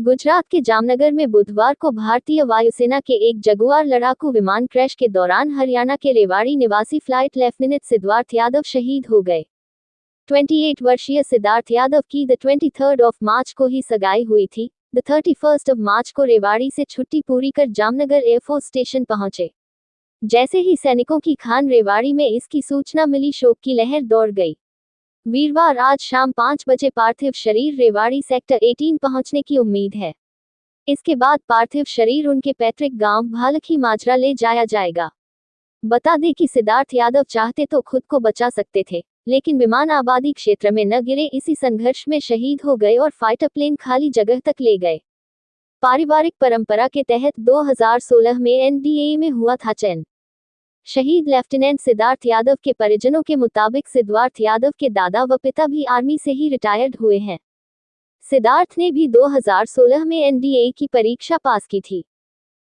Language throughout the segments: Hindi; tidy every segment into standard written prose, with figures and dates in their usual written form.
गुजरात के जामनगर में बुधवार को भारतीय वायुसेना के एक जगुआर लड़ाकू विमान क्रैश के दौरान हरियाणा के रेवाड़ी निवासी फ्लाइट लेफ्टिनेंट सिद्धार्थ यादव शहीद हो गए। 28 वर्षीय सिद्धार्थ यादव की 23 मार्च को ही सगाई हुई थी। 31 मार्च को रेवाड़ी से छुट्टी पूरी कर जामनगर एयरफोर्स स्टेशन पहुंचे। जैसे ही सैनिकों की खान रेवाड़ी में इसकी सूचना मिली, शोक की लहर दौड़ गई। वीरवार आज शाम 5 बजे पार्थिव शरीर रेवाड़ी सेक्टर 18 पहुंचने की उम्मीद है। इसके बाद पार्थिव शरीर उनके पैतृक गांव भालखी माजरा ले जाया जाएगा। बता दें कि सिद्धार्थ यादव चाहते तो खुद को बचा सकते थे, लेकिन विमान आबादी क्षेत्र में न गिरे, इसी संघर्ष में शहीद हो गए और फाइटर प्लेन खाली जगह तक ले गए। पारिवारिक परंपरा के तहत 2016 में एनडीए में हुआ था चयन। शहीद लेफ्टिनेंट सिद्धार्थ यादव के परिजनों के मुताबिक सिद्धार्थ यादव के दादा व पिता भी आर्मी से ही रिटायर्ड हुए हैं। सिद्धार्थ ने भी 2016 में एनडीए की परीक्षा पास की थी।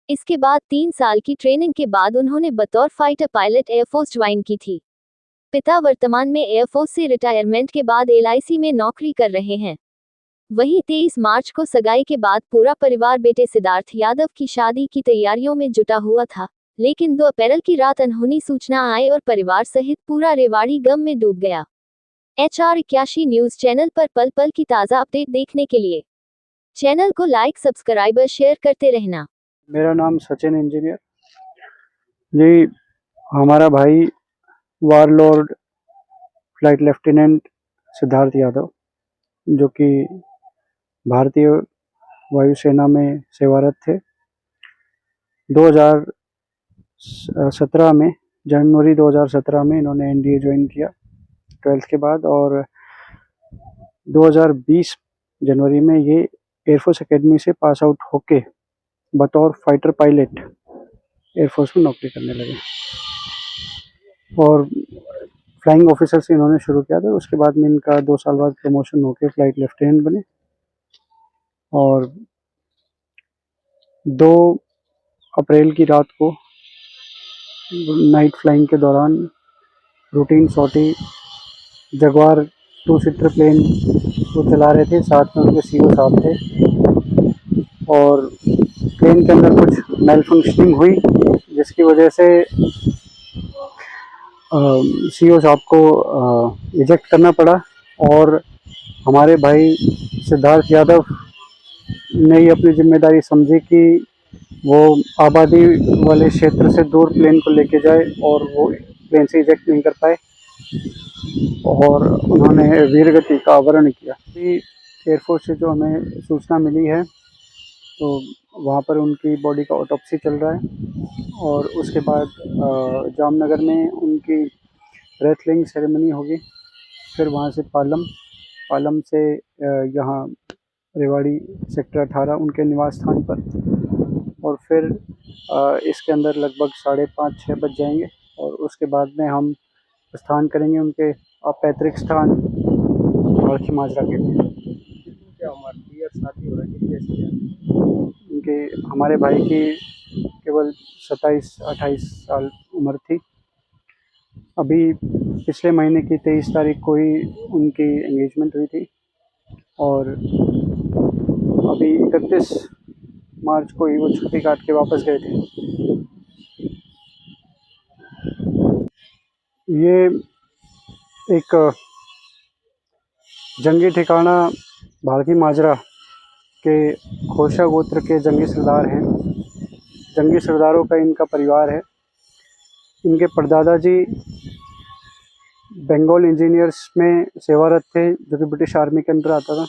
इसके बाद 3 साल की ट्रेनिंग के बाद उन्होंने बतौर फाइटर पायलट एयरफोर्स ज्वाइन की थी। पिता वर्तमान में एयरफोर्स से रिटायरमेंट के बाद एलआईसी में नौकरी कर रहे हैं। वहीं 23 मार्च को सगाई के बाद पूरा परिवार बेटे सिद्धार्थ यादव की शादी की तैयारियों में जुटा हुआ था, लेकिन 2 अप्रैल की रात अनहोनी सूचना आई और परिवार सहित पूरा रेवाड़ी गम में डूब गया। HR81 न्यूज चैनल पर पल पल की ताज़ा अपडेट देखने के लिए चैनल को लाइक, सब्सक्राइब और शेयर करते रहना। मेरा नाम सचिन इंजीनियर जी। हमारा भाई warlord flight lieutenant Siddharth Yadav, जो कि भारतीय वायुसेना में सेवारत थे, 2017 में जनवरी 2017 में इन्होंने एनडीए ज्वाइन किया 12th के बाद, और 2020 जनवरी में ये एयरफोर्स एकेडमी से पास आउट होके बतौर फाइटर पायलट एयरफोर्स में नौकरी करने लगे और फ्लाइंग ऑफिसर से इन्होंने शुरू किया था। उसके बाद में इनका 2 साल बाद प्रमोशन होकर फ्लाइट लेफ्टिनेंट बने और 2 अप्रैल की रात को नाइट फ्लाइंग के दौरान रूटीन सॉर्टी जगुआर 2 सीटर प्लेन को चला रहे थे। साथ में उनके सीओ साहब थे और प्लेन के अंदर कुछ मेल फंक्शनिंग हुई, जिसकी वजह से सीओ साहब को इजेक्ट करना पड़ा और हमारे भाई सिद्धार्थ यादव ने ही अपनी जिम्मेदारी समझी कि वो आबादी वाले क्षेत्र से दूर प्लेन को लेके जाए और वो प्लेन से इजेक्ट नहीं कर पाए और उन्होंने वीरगति का आवरण किया। एयरफोर्स से जो हमें सूचना मिली है, तो वहाँ पर उनकी बॉडी का ऑटोप्सी चल रहा है और उसके बाद जामनगर में उनकी रेथलिंग सेरेमनी होगी। फिर वहाँ से पालम से यहाँ रेवाड़ी सेक्टर 18 उनके निवास स्थान पर, और फिर इसके अंदर लगभग 5:30-6 बज जाएंगे और उसके बाद में हम प्रस्थान करेंगे उनके पैतृक स्थान भालखी माजरा के लिए। क्या हमारी शादी हो रही है? उनके हमारे भाई की केवल 27-28 साल उम्र थी। अभी पिछले महीने की 23 तारीख को ही उनकी एंगेजमेंट हुई थी और अभी 31 मार्च को ही वो छुट्टी काट के वापस गए थे। ये एक जंगी ठिकाना भालखी माजरा के खोशा गोत्र के जंगी सरदार हैं। जंगी सरदारों का इनका परिवार है। इनके परदादा जी बंगाल इंजीनियर्स में सेवारत थे, जो कि ब्रिटिश आर्मी के अंदर आता था।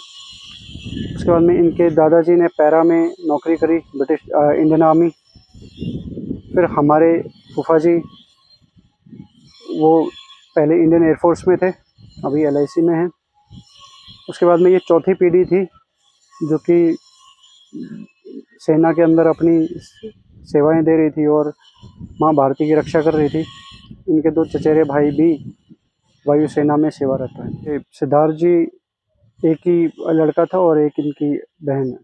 उसके बाद में इनके दादाजी ने पैरा में नौकरी करी, ब्रिटिश इंडियन आर्मी। फिर हमारे फूफा जी वो पहले इंडियन एयरफोर्स में थे, अभी एलआईसी में हैं। उसके बाद में ये चौथी पीढ़ी थी जो कि सेना के अंदर अपनी सेवाएं दे रही थी और माँ भारती की रक्षा कर रही थी। इनके 2 चचेरे भाई भी वायुसेना में सेवारत हैं। सिद्धार्थ जी एक ही लड़का था और एक इनकी बहन है।